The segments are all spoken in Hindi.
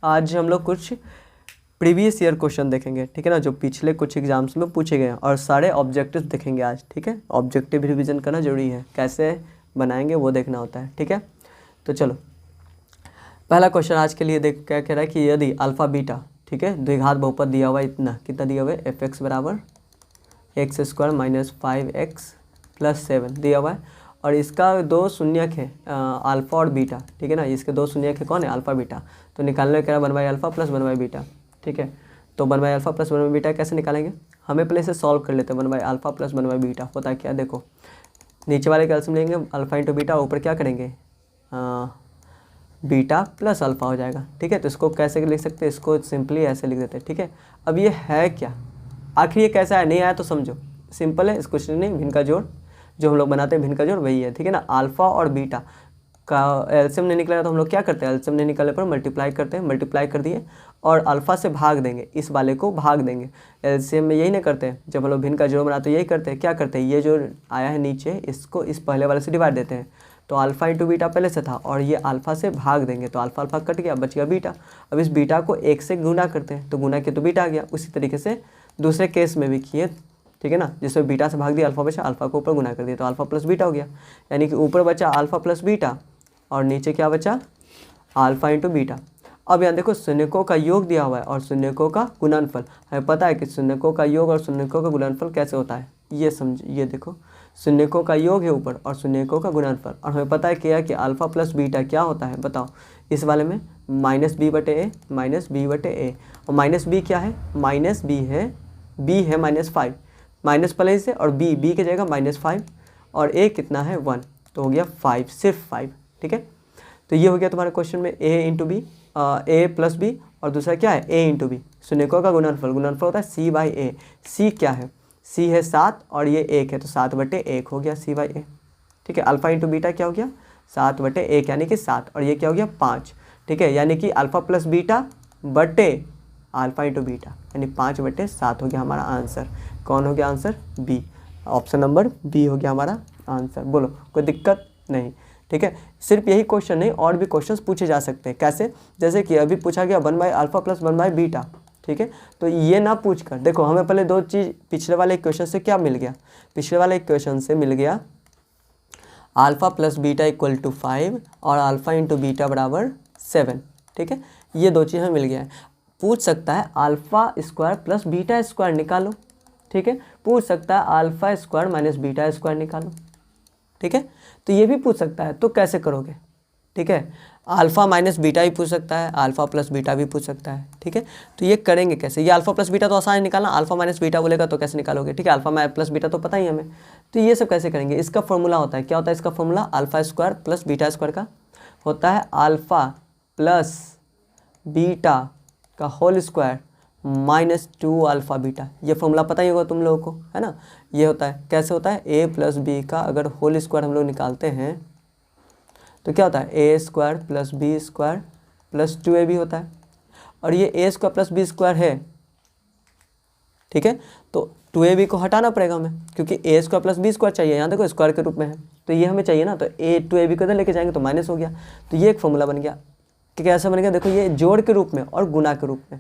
आज हम लोग कुछ प्रीवियस ईयर क्वेश्चन देखेंगे, ठीक है ना, जो पिछले कुछ एग्जाम्स में पूछे गए हैं, और सारे ऑब्जेक्टिव्स देखेंगे आज, ठीक है। ऑब्जेक्टिव रिवीजन करना जरूरी है, कैसे बनाएंगे वो देखना होता है, ठीक है। तो चलो पहला क्वेश्चन आज के लिए देख क्या कह रहा है कि यदि अल्फा बीटा, ठीक है, द्विघात बहुपद दिया हुआ है इतना, कितना दिया हुआ है, एफ एक्स बराबर x square minus 5x plus 7 दिया हुआ है, और इसका दो शून्यक है अल्फ़ा और बीटा, ठीक है ना, इसके दो शून्यक है कौन है, अल्फ़ा बीटा। तो निकालने का 1/अल्फ़ा प्लस 1/बीटा, ठीक है। तो 1/अल्फ़ा प्लस 1/बीटा कैसे निकालेंगे, हमें पहले इसे सॉल्व कर लेते हैं। 1/अल्फ़ा प्लस 1/बीटा होता है क्या, देखो नीचे वाले कैल्शियम लेंगे अल्फ़ा इंटू बीटा, ऊपर क्या करेंगे बीटा प्लस अल्फ़ा हो जाएगा, ठीक है। तो इसको कैसे लिख सकते हैं, इसको सिंपली ऐसे लिख देते हैं, ठीक है। अब ये है क्या, आखिर ये कैसा है, नहीं आया तो समझो सिंपल है, इस क्वेश्चन नहीं, भिन्न का जोड़ जो हम लोग बनाते हैं भिन्न का जोड़ वही है, ठीक है ना। अल्फ़ा और बीटा का एलसीएम नहीं निकलेगा तो हम लोग क्या करते हैं, एलसीएम नहीं निकलने पर मल्टीप्लाई करते हैं, मल्टीप्लाई कर दिए और अल्फ़ा से भाग देंगे, इस वाले को भाग देंगे। एलसीएम में यही नहीं करते हैं, जब हम लोग भिन्न का जोड़ बनाते हैं यही करते हैं, क्या करते हैं, ये जो आया है नीचे इसको इस पहले वाले से डिवाइड देते हैं। तो अल्फ़ा इंटू बीटा पहले से था और ये अल्फ़ा से भाग देंगे, तो अल्फ़ा अल्फ़ा कट गया, बच गया बीटा। अब इस बीटा को एक से गुना करते हैं, तो गुना के तो बीटा आ गया। उसी तरीके से दूसरे केस में भी किए, ठीक है ना, जिसमें बीटा से भाग दिया अल्फ़ा बचा, अल्फ़ा को ऊपर गुना कर दिया, तो अल्फ़ा प्लस बीटा हो गया। यानी कि ऊपर बचा अल्फ़ा प्लस बीटा और नीचे क्या बचा, अल्फ़ा इंटू बीटा। अब यहाँ देखो शून्यकों का योग दिया हुआ है और शून्यकों का गुणनफल, हमें पता है कि शून्यकों का योग और शून्यकों का गुणनफल कैसे होता है, ये समझ, ये देखो शून्यकों का योग है ऊपर और शून्यकों का गुणनफल, और हमें पता है क्या कि अल्फ़ा प्लस बीटा क्या होता है, बताओ इस वाले में -b/a, -b/a, और माइनस बी क्या है, माइनस बी है, b है -5, माइनस पहले से और b की जगह -5 और a कितना है 1, तो हो गया 5, सिर्फ 5, ठीक है। तो ये हो गया तुम्हारे क्वेश्चन में a into B, a plus B, और दूसरा क्या है a इंटू बी, शून्यकों का गुणनफल, गुणनफल होता है c/a। c क्या है, c है 7 और ये 1 है, तो 7/1 हो गया c/a, ठीक है। अल्फ़ा इंटू बीटा क्या हो गया 7/1 यानी कि 7, और ये क्या हो गया 5, ठीक है। यानी कि अल्फ़ा प्लस बीटा बटे अल्फ़ा इंटू बीटा यानी 5/7 हो गया हमारा आंसर। कौन हो गया answer, B, option number B हो गया हमारा आंसर। बोलो कोई दिक्कत नहीं, ठीक है। सिर्फ यही क्वेश्चन नहीं, और भी क्वेश्चंस पूछे जा सकते हैं, कैसे, जैसे कि अभी पूछा गया 1/अल्फ़ा प्लस 1/बीटा, ठीक है। तो ये ना पूछ कर देखो, हमें पहले दो चीज़ पिछले वाले क्वेश्चन से क्या मिल गया, पिछले वाले क्वेश्चन से मिल गया alpha plus beta equal to 5 और अल्फ़ा इंटू बीटा बराबर 7, ठीक है। ये दो चीज़ हमें मिल गया है। पूछ सकता है alpha square plus beta square निकालो, ठीक है। पूछ सकता है alpha square minus beta square निकालो, ठीक है। तो ये भी पूछ सकता है, तो कैसे करोगे, ठीक है। अल्फ़ा माइनस बीटा भी पूछ सकता है, अल्फ़ा प्लस बीटा भी पूछ सकता है, ठीक है। तो ये करेंगे कैसे, ये अल्फ़ा प्लस बीटा तो आसान है निकालना, अल्फ़ा माइनस बीटा बोलेगा तो कैसे निकालोगे, ठीक है। अल्फ़ा प्लस बीटा तो पता ही हमें, तो ये सब कैसे करेंगे, इसका फॉर्मूला होता है, क्या होता है इसका formula, alpha square plus beta square का होता है अल्फ़ा प्लस बीटा का होल स्क्वायर -2 अल्फ़ा बीटा, ये फॉर्मूला पता ही होगा तुम लोगों को, है ना। ये होता है, कैसे होता है, a प्लस बी का अगर होल स्क्वायर हम लोग निकालते हैं तो क्या होता है, a square plus B square plus 2ab होता है, और ये a square plus B square है, ठीक है। तो 2ab को हटाना पड़ेगा हमें, क्योंकि a square plus B square चाहिए, यहाँ देखो स्क्वायर के रूप में है, तो ये हमें चाहिए ना, तो a 2ab को इधर लेके जाएंगे तो माइनस हो गया, तो ये एक फॉर्मूला बन गया। कि कैसा बन गया, देखो ये जोड़ के रूप में और गुना के रूप में,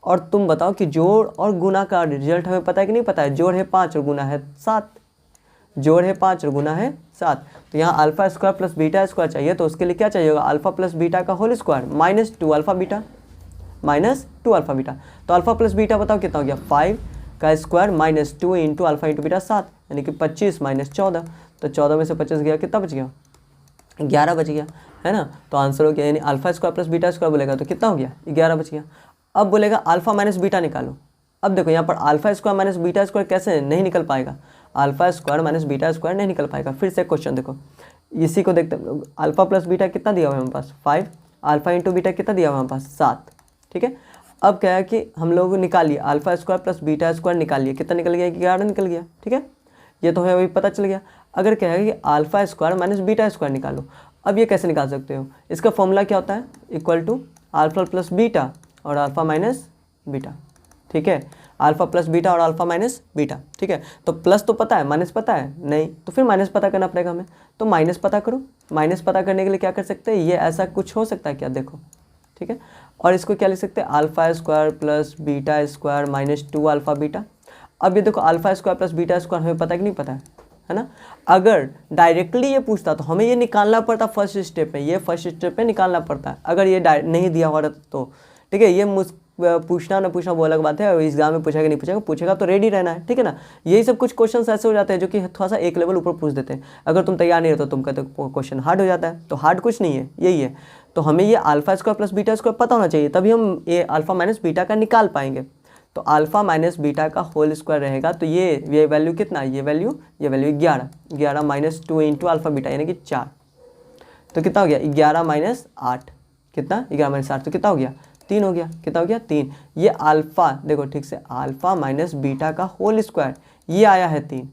और तुम बताओ कि जोड़ और गुना का रिजल्ट हमें पता है कि नहीं पता है, जोड़ है 5 और गुना है 7, जोड़ है 5 और गुना है 7, तो यहाँ alpha square plus beta square चाहिए, तो उसके लिए क्या चाहिए होगा, अल्फ़ा प्लस बीटा का whole square -2 alpha beta, -2 alpha beta. तो अल्फ़ा प्लस बीटा बताओ कितना हो गया, 5 का square -2 into alpha into beta 7, यानी कि 25 -14, तो 14 में से 25 गया, कितना बच गया, 11 बच गया, है ना। तो आंसर हो गया, यानी alpha square plus beta square बोलेगा तो कितना हो गया, 11 बच गया। अब बोलेगा अल्फ़ा माइनस बीटा निकालो, अब देखो यहाँ पर alpha square minus beta square कैसे नहीं निकल पाएगा, alpha square minus beta square नहीं निकल पाएगा। फिर से क्वेश्चन देखो, इसी को देखते हैं हम लोग, अल्फ़ा प्लस बीटा कितना दिया हुआ है हमारे पास 5, अल्फ़ा इंटू बीटा कितना दिया हुआ है हमारे पास 7, ठीक है। अब क्या है कि हम लोग निकालिए alpha square plus beta square निकालिए, कितना निकल गया, 11 निकल गया, ठीक है। ये तो हमें अभी पता चल गया। अगर क्या है कि alpha square minus beta square निकालो, अब ये कैसे निकाल सकते हो, इसका फॉर्मूला क्या होता है, equal to alpha plus beta और अल्फ़ा माइनस बीटा, ठीक है। अल्फ़ा प्लस बीटा और अल्फ़ा माइनस बीटा, ठीक है। तो प्लस तो पता है, माइनस पता है नहीं, तो फिर माइनस पता करना पड़ेगा हमें, तो माइनस पता करो। माइनस पता करने के लिए क्या कर सकते हैं, ये ऐसा कुछ हो सकता है क्या, देखो ठीक है। और इसको क्या लिख सकते हैं, alpha square plus beta square minus 2 alpha beta. अब ये देखो alpha square plus beta square हमें पता कि नहीं पता है ना। अगर डायरेक्टली ये पूछता तो हमें ये निकालना पड़ता फर्स्ट स्टेप में, ये फर्स्ट स्टेप में निकालना पड़ता है। अगर ये नहीं दिया हुआ तो ठीक है, ये पूछना ना पूछना वो अलग बात है, एग्जाम में पूछेगा नहीं पूछेगा, पूछेगा तो रेडी रहना है, ठीक है ना। यही सब कुछ क्वेश्चन ऐसे हो जाते हैं जो कि थोड़ा सा एक लेवल ऊपर पूछ देते हैं। अगर तुम तैयार नहीं हो तो तुम कहते हो क्वेश्चन हार्ड हो जाता है, तो हार्ड कुछ नहीं है, यही है। तो हमें ये alpha square plus beta square पता होना चाहिए, तभी हम ये अल्फा माइनस बीटा का निकाल पाएंगे। तो अल्फा माइनस बीटा का होल स्क्वायर रहेगा, तो ये वैल्यू कितना, ये value 11 minus 2 into alpha beta यानी कि 4। तो कितना हो गया 11 माइनस 8, कितना 11 माइनस 8 तो कितना हो गया 3 हो गया, कितना हो गया 3। ये अल्फा देखो ठीक से, अल्फा माइनस बीटा का होल स्क्वायर ये आया है 3,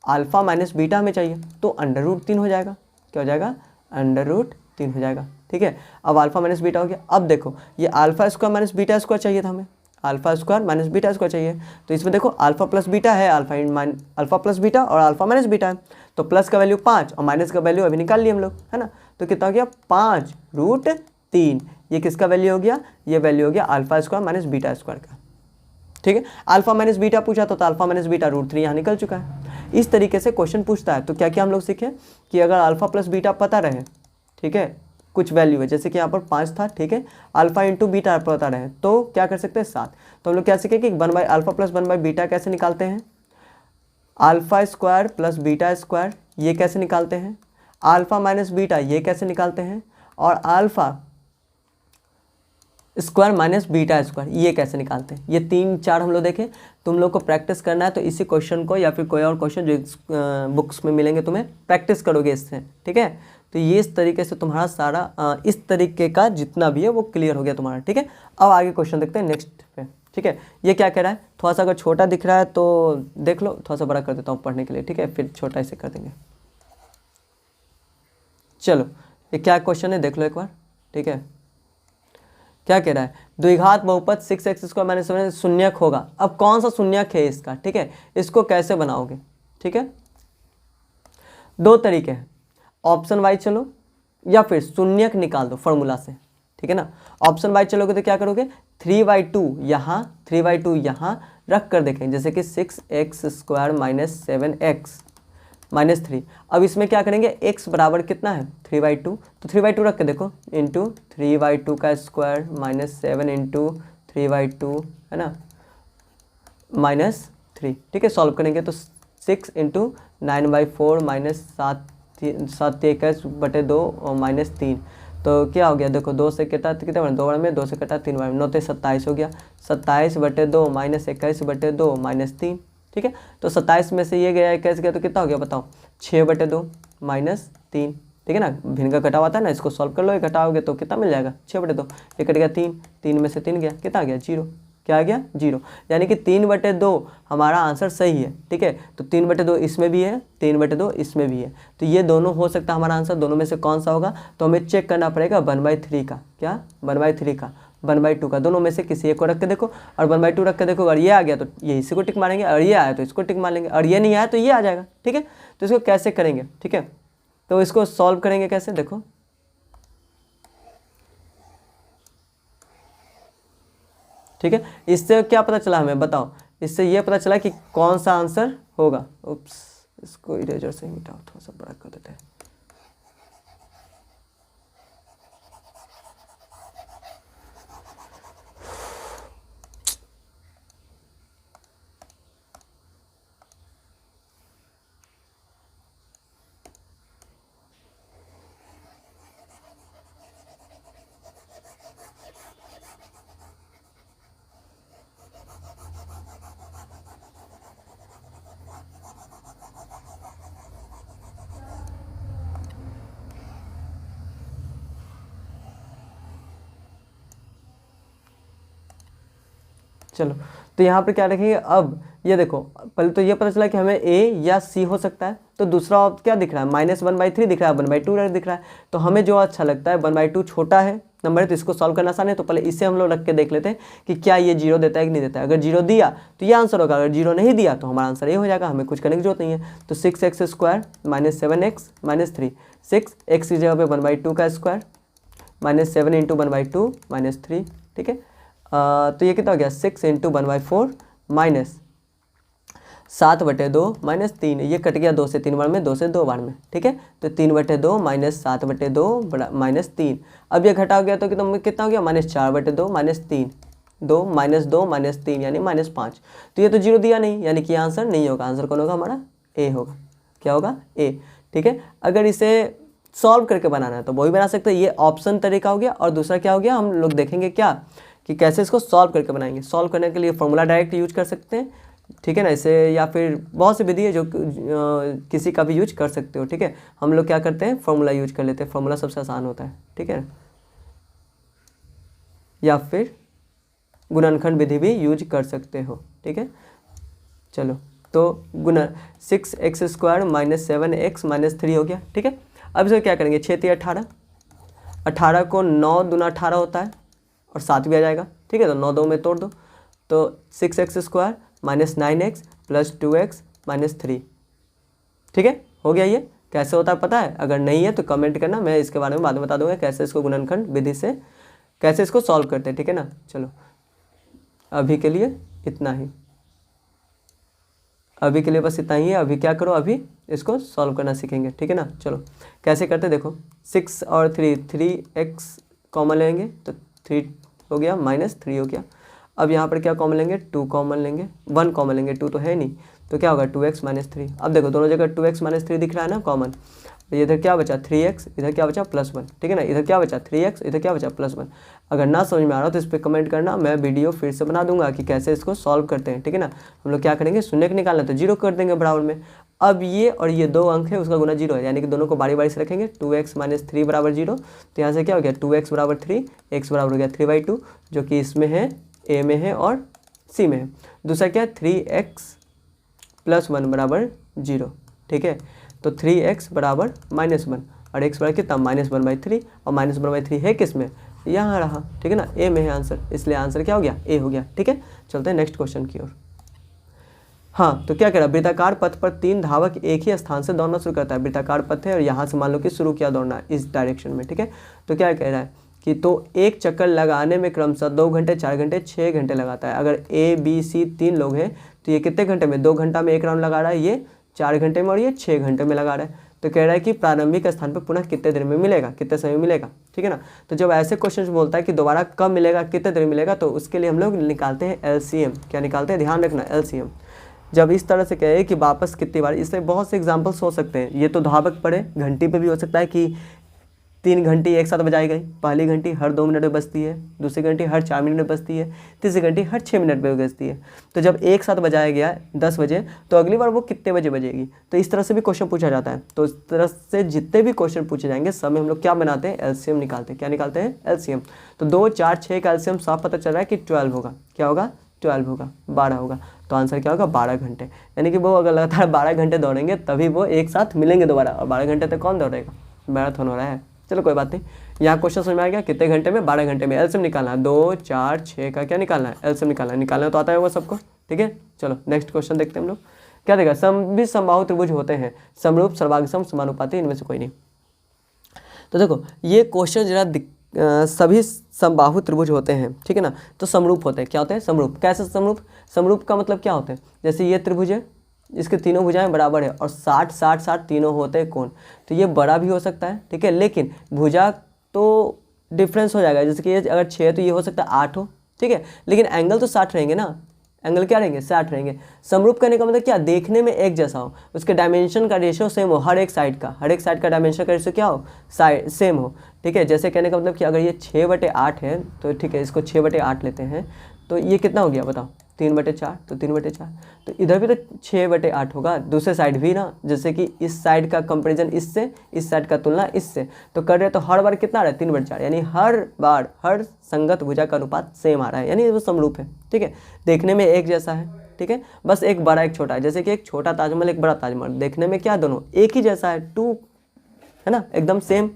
अल्फा माइनस बीटा हमें चाहिए तो अंडर रूट 3 हो जाएगा। क्या हो जाएगा, अंडर रूट 3 हो जाएगा, ठीक है। अब अल्फा माइनस बीटा हो गया। अब देखो ये alpha square minus beta square चाहिए था हमें, alpha square minus beta square चाहिए। तो इसमें देखो अल्फा प्लस बीटा है, अल्फा प्लस बीटा और अल्फा माइनस बीटा है। तो प्लस का वैल्यू 5 और माइनस का वैल्यू अभी निकाल लिए हम लोग, है ना। तो कितना हो गया 5 रूट 3। ये किसका वैल्यू हो गया, ये वैल्यू हो गया alpha square minus beta square का, ठीक है। अल्फा माइनस बीटा पूछा तो अल्फा माइनस बीटा रूट 3 यहाँ निकल चुका है। इस तरीके से क्वेश्चन पूछता है। तो क्या क्या हम लोग सीखे कि अगर अल्फा प्लस बीटा पता रहे, ठीक है, कुछ वैल्यू है जैसे कि यहाँ पर 5 था, ठीक है, अल्फा इंटू बीटा पता रहे तो क्या कर सकते हैं 7। तो हम लोग क्या सीखे कि 1 अल्फा प्लस 1 बीटा कैसे निकालते हैं, alpha square plus beta square ये कैसे निकालते हैं, अल्फा माइनस बीटा ये कैसे निकालते हैं, और alpha square minus beta square ये कैसे निकालते हैं। ये 3-4 हम लोग देखें। तुम लोग को प्रैक्टिस करना है तो इसी क्वेश्चन को या फिर कोई और क्वेश्चन जो बुक्स में मिलेंगे तुम्हें प्रैक्टिस करोगे इससे, ठीक है। तो ये इस तरीके से तुम्हारा सारा इस तरीके का जितना भी है वो क्लियर हो गया तुम्हारा, ठीक है। अब आगे क्वेश्चन देखते हैं नेक्स्ट पे, ठीक है। ये क्या कह रहा है, थोड़ा सा अगर छोटा दिख रहा है तो देख लो, थोड़ा सा बड़ा कर देता हूँ पढ़ने के लिए, ठीक है, फिर छोटा इसे कर देंगे। चलो ये क्या क्वेश्चन है देख लो एक बार, ठीक है। क्या कह रहा है, द्विघात बहुपद 6x स्क्वायर माइनस 7 शून्यक होगा। अब कौन सा शून्यक है इसका, ठीक है, इसको कैसे बनाओगे, ठीक है। 2 तरीके हैं, ऑप्शन वाइज चलो या फिर शून्यक निकाल दो फॉर्मूला से, ठीक है ना। ऑप्शन वाइज चलोगे तो क्या करोगे 3/2 यहाँ 3/2 यहाँ रख कर देखें, जैसे कि 6x square minus 7x minus 3। अब इसमें क्या करेंगे x बराबर कितना है 3/2, तो 3/2 रख के देखो इंटू 3/2 का स्क्वायर माइनस 7 इंटू 3/2 है ना माइनस 3, ठीक है। सॉल्व करेंगे तो 6 इंटू 9/4 माइनस 7/2 और माइनस 3। तो क्या हो गया देखो 2 से कटा कितने बार 2 बार में, 2 से कटा 3 बार में, 9 से 27 हो गया, 27/2 माइनस 21/2 माइनस 3, ठीक है। तो 27 में से ये गया 21 गया तो कितना हो गया बताओ 6/2 माइनस 3, ठीक है ना। भिन्न का घटा हुआ था ना, इसको सॉल्व कर लो, ये घटाओगे तो कितना मिल जाएगा 6/2, ये कट गया 3 में से 3 गया, कितना आ गया 0, क्या आ गया 0। यानी कि 3/2 हमारा आंसर सही है, ठीक है। तो 3/2 इसमें भी है, 3/2 इसमें भी है, तो ये दोनों हो सकता है हमारा आंसर। दोनों में से कौन सा होगा तो हमें चेक करना पड़ेगा 1/3 का, क्या 1/3 का 1/2 का, दोनों में से किसी एक को रख के देखो और 1/2 रख के देखो। अगर ये आ गया तो ये इसी को टिक मारेंगे, और ये आया तो इसको टिक मार लेंगे, और ये नहीं आया तो ये आ जाएगा, ठीक है। तो इसको कैसे करेंगे, ठीक है, तो इसको सॉल्व करेंगे कैसे देखो, ठीक है। इससे क्या पता चला हमें बताओ, इससे ये पता चला कि कौन सा आंसर होगा। उप्स, इसको इरेजर से मिटाओ, थोड़ा सा बड़ा कर देते हैं। चलो तो यहाँ पर क्या रखेंगे, अब ये देखो पहले तो ये पता चला कि हमें ए या सी हो सकता है। तो दूसरा क्या दिख रहा है -1/3 दिख रहा है, 1/2 दिख रहा है। तो हमें जो अच्छा लगता है 1/2 छोटा है नंबर है तो इसको सॉल्व करना आसान है। तो पहले इसे हम लोग रख के देख लेते हैं कि क्या ये 0 देता है कि नहीं देता है। अगर 0 दिया तो ये आंसर होगा, अगर 0 नहीं दिया तो हमारा आंसर ये हो जाएगा, हमें कुछ करने की जरूरत नहीं है। तो 6x square minus 7x minus 3, 6x की जगह पे 1/2 का स्क्वायर, -7 इंटू 1/2 -3, ठीक है। तो ये कितना हो गया 6 इंटू 1/4 -7/2 -3, ये कट गया 2 से 3 बार में, 2 से 2 बार में, ठीक है। तो 3/2 -7/2 -3, अब ये घटा हो गया तो कितना हो गया -4/2 -3, 2 -3 यानी -5। तो ये तो 0 दिया नहीं, यानी कि आंसर नहीं होगा। आंसर कौन होगा हमारा? ए होगा। क्या होगा? ए, ठीक है। अगर इसे सॉल्व करके बनाना है तो वो भी बना सकते हैं, ये ऑप्शन तरीका हो गया। और दूसरा क्या हो गया, हम लोग देखेंगे क्या कि कैसे इसको सॉल्व करके बनाएंगे। सॉल्व करने के लिए फॉर्मूला डायरेक्ट यूज कर सकते हैं, ठीक है ना, इसे, या फिर बहुत सी विधि है जो किसी का भी यूज कर सकते हो, ठीक है। हम लोग क्या करते हैं, फॉर्मूला यूज कर लेते हैं, फॉर्मूला सबसे आसान होता है, ठीक है। या फिर गुणनखंड विधि भी यूज कर सकते हो, ठीक है। चलो, तो गुना 6x² -7x -3 हो गया, ठीक है। अब इसको क्या करेंगे, 6 3 18, 18 को 9 दूना 18 होता है और 7 भी आ जाएगा, ठीक है। तो 9 2 में तोड़ दो, तो 6x² -9x + 2x -3, ठीक है। हो गया। ये कैसे होता है पता है? अगर नहीं है तो कमेंट करना, मैं इसके बारे में बाद में बता दूंगा कैसे इसको गुणनखंड विधि से कैसे इसको सॉल्व करते हैं, ठीक है ना। चलो, अभी के लिए इतना ही, अभी के लिए बस इतना ही है। अभी क्या करो, अभी इसको सॉल्व करना सीखेंगे, ठीक है ना। चलो कैसे करते देखो, 6 और 3x कॉमन लेंगे तो 3 हो गया, -3 हो गया। अब यहाँ पर क्या कॉमन लेंगे, 2 कॉमन लेंगे, 1 कॉमन लेंगे, 2 तो है नहीं, तो क्या होगा 2x -3। अब देखो दोनों जगह 2x -3 दिख रहा है ना कॉमन, तो इधर क्या बचा 3x, इधर क्या बचा +1, ठीक है ना। इधर क्या बचा 3x, इधर क्या बचा +1। अगर ना समझ में आ रहा हो तो इस पर कमेंट करना, मैं वीडियो फिर से बना दूंगा कि कैसे इसको सॉल्व करते हैं, ठीक है ना। हम लोग क्या करेंगे, शून्य को निकालना तो 0 कर देंगे बराबर में। अब ये और ये 2 अंक है, उसका गुना 0 है, यानी कि दोनों को बारी बारी से रखेंगे। 2x -3 = 0, तो यहाँ से क्या हो गया 2x = 3, x बराबर हो गया 3/2, जो कि इसमें है, ए में है और सी में है। दूसरा क्या है 3x + 1 = 0, ठीक है। तो 3x = -1 और x बराबर कितना -1/3, और -1/3 है किस में, यहाँ रहा, ठीक है ना, ए में है आंसर, इसलिए आंसर क्या हो गया, ए हो गया, ठीक है। चलते हैं नेक्स्ट क्वेश्चन की ओर। हाँ, तो क्या कह रहा है, वृत्ताकार पथ पर 3 धावक एक ही स्थान से दौड़ना शुरू करता है। वृत्ताकार पथ है और यहाँ से मान लो कि शुरू किया दौड़ना इस डायरेक्शन में, ठीक है। तो क्या कह रहा है कि तो एक चक्कर लगाने में क्रमशः 2 घंटे, 4 घंटे, 6 घंटे लगाता है। अगर A B C 3 लोग हैं तो ये कितने घंटे में, 2 घंटा में एक राउंड लगा रहा है, ये 4 घंटे में और ये 6 घंटे में लगा रहा है। तो कह रहा है कि प्रारंभिक स्थान पर पुनः कितने देर में मिलेगा, कितने समय में मिलेगा, ठीक है ना। तो जब ऐसे क्वेश्चन बोलता है कि दोबारा कब मिलेगा, कितने देर में मिलेगा, तो उसके लिए हम लोग निकालते हैं LCM। क्या निकालते हैं, ध्यान रखना, LCM। जब इस तरह से कहे कि वापस कितनी बार, इससे बहुत से एग्जाम्पल्स हो सकते हैं। ये तो धावक पड़े, घंटी पे भी हो सकता है कि 3 घंटी एक साथ बजाई गई, पहली घंटी हर 2 मिनट में बजती है, दूसरी घंटी हर 4 मिनट में बजती है, तीसरी घंटी हर 6 मिनट में बजती है। तो जब एक साथ बजाया गया 10 बजे, तो अगली बार वो कितने बजे बजेगी। तो इस तरह से भी क्वेश्चन पूछा जाता है। तो इस तरह से जितने भी क्वेश्चन पूछे जाएंगे सब में हम लोग क्या बनाते हैं, LCM निकालते हैं। क्या निकालते हैं, LCM। तो 2 4 6 का LCM साफ पता चल रहा है कि 12 होगा। क्या होगा, 12 होगा, 12 होगा। तो आंसर क्या होगा, 12 घंटे। यानी कि वो अगर लगातार 12 घंटे दौड़ेंगे तभी वो एक साथ मिलेंगे दोबारा, और 12 घंटे तक कौन दौड़ेगा, मैराथन हो रहा है। चलो कोई बात नहीं, यहाँ क्वेश्चन समझ में आ गया, कितने घंटे में, 12 घंटे में। LCM निकालना है, 2 4 6 का क्या निकालना है, LCM निकालना तो आता है वो सबको, ठीक है। चलो नेक्स्ट क्वेश्चन देखते हैं हम लोग। क्या देगा, सभी समबाहु त्रिभुज होते हैं, समरूप, सर्वांगसम, समानुपाती, इनमें से कोई नहीं। तो देखो ये क्वेश्चन जरा सभी समबाहु त्रिभुज होते हैं, ठीक है ना, तो समरूप होते हैं। क्या होते हैं, समरूप। कैसे समरूप, समरूप का मतलब क्या होता है, जैसे ये त्रिभुज है, इसके तीनों भुजाएं बराबर है और 60 60 60 तीनों होते हैं कोण, तो ये बड़ा भी हो सकता है, ठीक है, लेकिन भुजा तो डिफरेंस हो जाएगा। जैसे कि ये अगर 6 तो ये हो सकता है 8 हो, ठीक है, लेकिन एंगल तो 60 रहेंगे ना, एंगल क्या रहेंगे, 60 रहेंगे। समरूप करने का मतलब क्या, देखने में एक जैसा हो, उसके डायमेंशन का रेशियो सेम हो, हर एक साइड का डायमेंशन का रेशियो क्या हो, सेम हो, ठीक है। जैसे कहने का मतलब कि अगर ये 6/8 है तो ठीक है, इसको 6/8 लेते हैं, तो ये कितना हो गया बताओ, 3/4, तो 3/4, तो इधर भी तो 6/8 होगा, दूसरे साइड भी ना। जैसे कि इस साइड का कंपैरिजन इससे, इस साइड का तुलना इससे तो कर रहे, तो हर बार कितना आ रहा है, 3/4, यानी हर बार हर संगत भुजा का अनुपात सेम आ रहा है, यानी वो समरूप है, ठीक है। देखने में एक जैसा है, ठीक है, बस एक बड़ा एक छोटा है। जैसे कि एक छोटा ताजमहल एक बड़ा ताजमहल, देखने में क्या दोनों एक ही जैसा है, 2 है ना, एकदम सेम।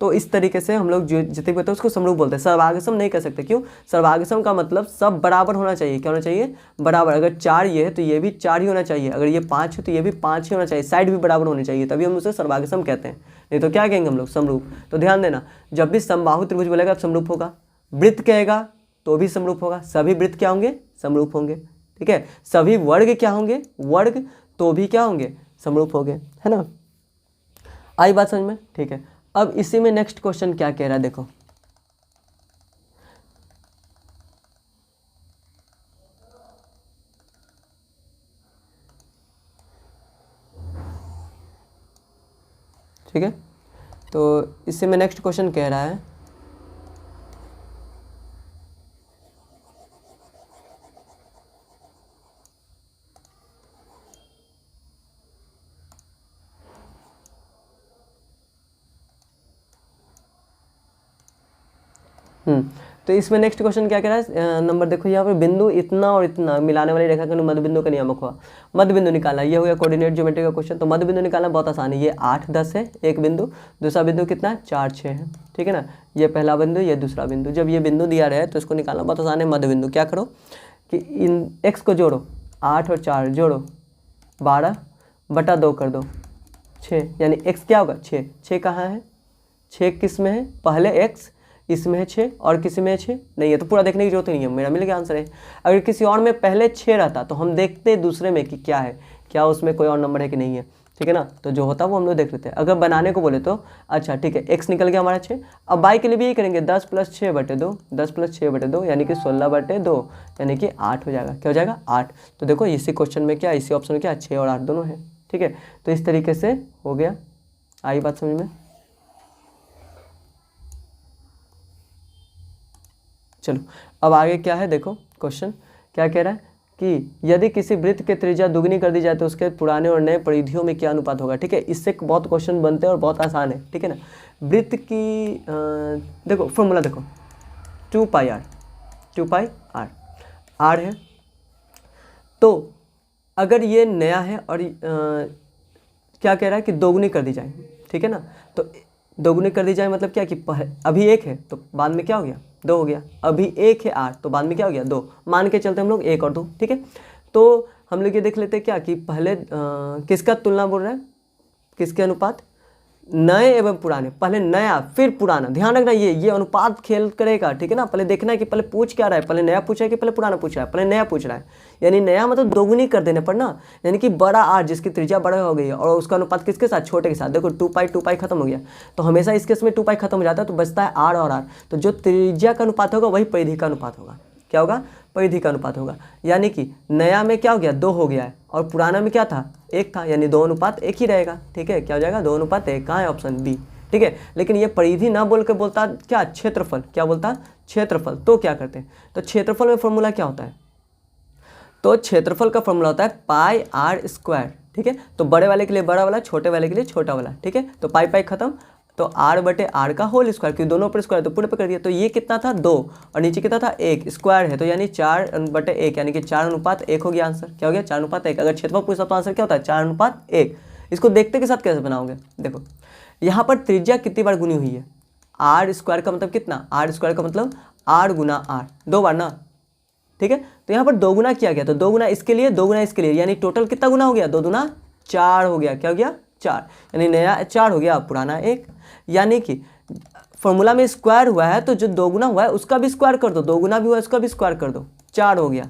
तो इस तरीके से हम लोग जो जितने भी होते हैं उसको समरूप बोलते हैं। सर्वागसम नहीं कर सकते, क्यों? सर्वागसम का मतलब सब बराबर होना चाहिए। क्या होना चाहिए? बराबर। अगर 4 ये है तो ये भी 4 ही होना चाहिए, अगर ये 5 है तो ये भी 5 ही होना चाहिए, साइड भी बराबर होनी चाहिए, तभी हम उसे सर्वागसम कहते हैं। नहीं तो क्या कहेंगे हम लोग? समरूप। तो ध्यान देना, जब भी समबाहु त्रिभुज बोलेगा तो समरूप होगा, वृत्त कहेगा तो भी समरूप होगा, सभी वृत्त क्या होंगे? समरूप होंगे। ठीक है, सभी वर्ग क्या होंगे? वर्ग तो भी क्या होंगे? समरूप होंगे, है ना? आई बात समझ में? ठीक है, अब इसी में नेक्स्ट क्वेश्चन क्या कह रहा है देखो। ठीक है, तो इसी में नेक्स्ट क्वेश्चन कह रहा है तो इसमें नेक्स्ट क्वेश्चन क्या कह रहा है? नंबर देखो यहाँ पर, बिंदु इतना और इतना मिलाने वाली रेखाखंड मध्य बिंदु का नियामक हुआ। मध्य बिंदु निकालना, ये हो गया कोऑर्डिनेट ज्योमेट्री का क्वेश्चन। तो मध्य बिंदु निकालना बहुत आसान है, ये 8 10 है एक बिंदु, दूसरा बिंदु कितना है? 4 6 है। ठीक है ना, ये पहला बिंदु, ये दूसरा बिंदु। जब ये बिंदु दिया रहे तो इसको निकालना बहुत आसान है। मध्य बिंदु क्या करो कि इन एक्स को जोड़ो, 8 और 4 जोड़ो, 12/2 कर दो, 6, यानी एक्स क्या होगा? 6। 6 कहाँ है? 6 किस में है? पहले एक्स इसमें है 6 और किसी में है 6 नहीं है, तो पूरा देखने की जरूरत नहीं है, मेरा मिल गया आंसर है। अगर किसी और में पहले 6 रहता तो हम देखते दूसरे में कि क्या है, क्या उसमें कोई और नंबर है कि नहीं है। ठीक है ना, तो जो होता वो हम लोग देख लेते हैं। अगर बनाने को बोले तो अच्छा ठीक है, एक्स निकल गया हमारा 6। अब बाई के लिए भी यही करेंगे, 10 + 6/2, 10 + 6/2 यानी कि 16/2, यानी कि 8 हो जाएगा। क्या हो जाएगा? 8। तो देखो इसी क्वेश्चन में क्या, इसी ऑप्शन में क्या, 6 और 8 दोनों है। ठीक है, तो इस तरीके से हो गया। आई बात समझ में? चलो अब आगे क्या है देखो, क्वेश्चन क्या कह रहा है कि यदि किसी वृत्त की त्रिज्या दुगनी कर दी जाए तो उसके पुराने और नए परिधियों में क्या अनुपात होगा। ठीक है, इससे बहुत क्वेश्चन बनते हैं और बहुत आसान है। ठीक है ना, वृत्त की देखो फॉर्मूला देखो, 2πr, 2πr r है। तो अगर ये नया है और क्या कह रहा है कि दोगुनी कर दी जाए। ठीक है ना, तो दोगुनी कर दी जाए मतलब क्या कि अभी 1 है तो बाद में क्या हो गया? 2 हो गया। अभी 1 है 8 तो बाद में क्या हो गया? 2। मान के चलते हम लोग 1 और 2। ठीक है, तो हम लोग ये देख लेते हैं क्या कि पहले किसका तुलना बोल रहा है, किसके अनुपात? नए एवं पुराने। पहले नया फिर पुराना, ध्यान रखना ये अनुपात खेल करेगा। ठीक है ना, पहले देखना है कि पहले पूछ क्या रहा है, पहले नया पूछा है कि पहले पुराना पूछ रहा है? पहले नया पूछ रहा है, यानी नया मतलब दोगुनी कर देने पर ना, यानी कि बड़ा आर जिसकी त्रिज्या बड़ा हो गई है और उसका अनुपात किसके साथ? छोटे के साथ। देखो 2π खत्म हो गया, तो हमेशा इस केस में 2π खत्म हो जाता है तो बचता है आर और आर। तो जो त्रिज्या का अनुपात होगा वही परिधि का अनुपात होगा। क्या होगा? परिधि का अनुपात होगा। यानी कि नया में क्या हो गया? 2 हो गया है और पुराना में क्या था? 1 था, यानी 2:1 ही रहेगा। ठीक है, क्या हो जाएगा? 2:1। कहाँ है? Option B. ठीक है, लेकिन ये परिधि ना बोल के बोलता क्या? क्षेत्रफल। क्या बोलता? क्षेत्रफल। तो क्या करते हैं? तो क्षेत्रफल में फॉर्मूला क्या होता है? तो क्षेत्रफल का फॉर्मूला होता है πr²। ठीक है, तो बड़े वाले के लिए बड़ा वाला, छोटे वाले के लिए छोटा वाला। ठीक है, तो पाई खत्म, तो r/r का होल स्क्वायर, क्योंकि दोनों पर स्क्वायर तो पूरे पे कर दिया। तो ये कितना था? 2 और नीचे कितना था? 1। स्क्वायर है तो यानी 4/1, यानी कि 4:1 हो गया आंसर। क्या हो गया? 4:1। अगर क्षेत्रफल पूछता तो आंसर क्या होता है? 4:1। इसको देखते के साथ कैसे बनाओगे? देखो यहाँ पर त्रिज्या कितनी बार गुनी हुई है? r² का मतलब कितना? r² का मतलब r × r, 2 बार ना। ठीक है, तो यहाँ पर 2 गुना किया गया, तो 2 गुना इसके लिए, 2 गुना इसके लिए, यानी टोटल कितना गुना हो गया? 2 दूना 4 हो गया। क्या हो गया? 4, यानी नया 4 हो गया, पुराना 1। यानी कि फॉर्मूला में स्क्वायर हुआ है तो जो 2 गुना हुआ है उसका भी स्क्वायर कर दो, 2 गुना भी हुआ है उसका भी स्क्वायर कर दो, 4 हो गया।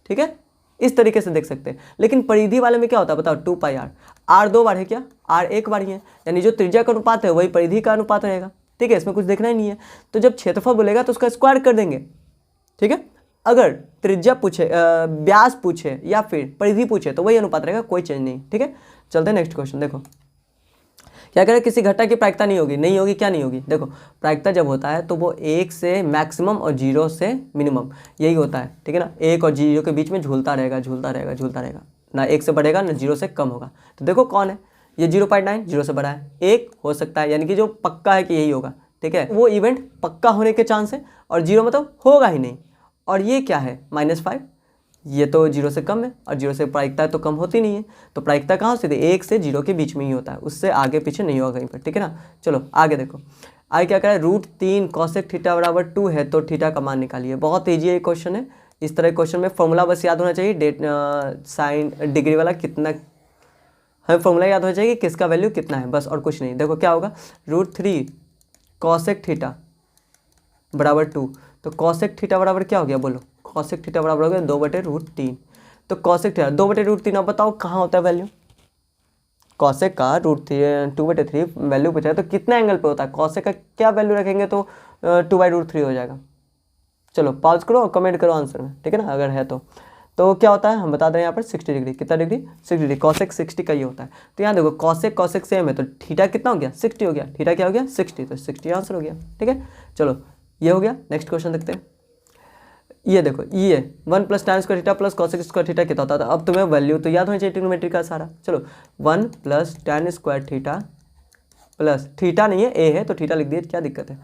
ठीक है, इस तरीके से देख सकते हैं। लेकिन परिधि वाले में क्या होता है बताओ? 2πr। r 2 बार है क्या? r 1 बार ही है, यानी जो त्रिज्या का अनुपात है वही परिधि का अनुपात रहेगा। ठीक है, इसमें कुछ देखना ही नहीं है। तो जब क्षेत्रफल बोलेगा तो उसका स्क्वायर कर देंगे। ठीक है, अगर त्रिज्या पूछे, व्यास पूछे या फिर परिधि पूछे तो वही अनुपात रहेगा, कोई चेंज नहीं। ठीक है, चलते हैं नेक्स्ट क्वेश्चन। देखो क्या करें? किसी घटना की प्रायिकता नहीं होगी। नहीं होगी, क्या नहीं होगी? देखो प्रायिकता जब होता है तो वो 1 से मैक्सिमम और 0 से मिनिमम, यही होता है। ठीक है ना, 1 और 0 के बीच में झूलता रहेगा, झूलता रहेगा, झूलता रहेगा, ना 1 से बढ़ेगा ना 0 से कम होगा। तो देखो कौन है ये? 0.9 0 से बड़ा है, 1 हो सकता है, यानी कि जो पक्का है कि यही होगा। ठीक है, वो इवेंट पक्का होने के चांस है, और 0 मतलब होगा ही नहीं। और ये क्या है? -5, ये तो 0 से कम है और 0 से प्रायिकता तो कम होती नहीं है। तो प्रायिकता कहाँ से थी? 1 से 0 के बीच में ही होता है, उससे आगे पीछे नहीं होगा कहीं पर। ठीक है ना, चलो आगे देखो। आगे क्या करें, √3 कॉसेक थीटा बराबर 2 है तो थीटा का मान निकालिए। बहुत ईजी है क्वेश्चन है। इस तरह क्वेश्चन में फॉर्मूला बस याद होना चाहिए, डेट साइन डिग्री वाला कितना, हमें फॉर्मूला याद होना चाहिए कि किसका वैल्यू कितना है, बस और कुछ नहीं। देखो क्या होगा, √3 कॉसेक थीटा बराबर 2, तो कॉसेक थीटा बराबर क्या हो गया बोलो, कॉसेक थीटा बराबर हो गया 2/√3। तो कॉसेक थीटा 2/√3, अब बताओ कहाँ होता है वैल्यू, कॉसेक का √2/3 वैल्यू पूछा है तो कितना एंगल पे होता है, कॉसेक का क्या वैल्यू रखेंगे तो 2/√3 हो जाएगा। चलो पॉज करो और कमेंट करो आंसर में, ठीक है ना, अगर है तो क्या होता है हम बता दें यहाँ पर 60 डिग्री, कितना डिग्री 60 डिग्री, कॉसेक 60 का ये होता है। तो यहाँ देखो कॉसेक सेम है तो थीटा कितना हो गया 60 हो गया, थीटा क्या हो गया 60, तो 60 आंसर हो गया, ठीक है। चलो ये हो गया, नेक्स्ट क्वेश्चन देखते हैं। ये देखो ये 1 + tan² theta plus cosec² theta कितना होता था, अब तुम्हें वैल्यू तो याद होनी चाहिए ट्रिग्नोमेट्री का सारा। चलो 1 + tan² थीटा प्लस थीटा नहीं है ए है तो थीटा लिख दिए, क्या दिक्कत है,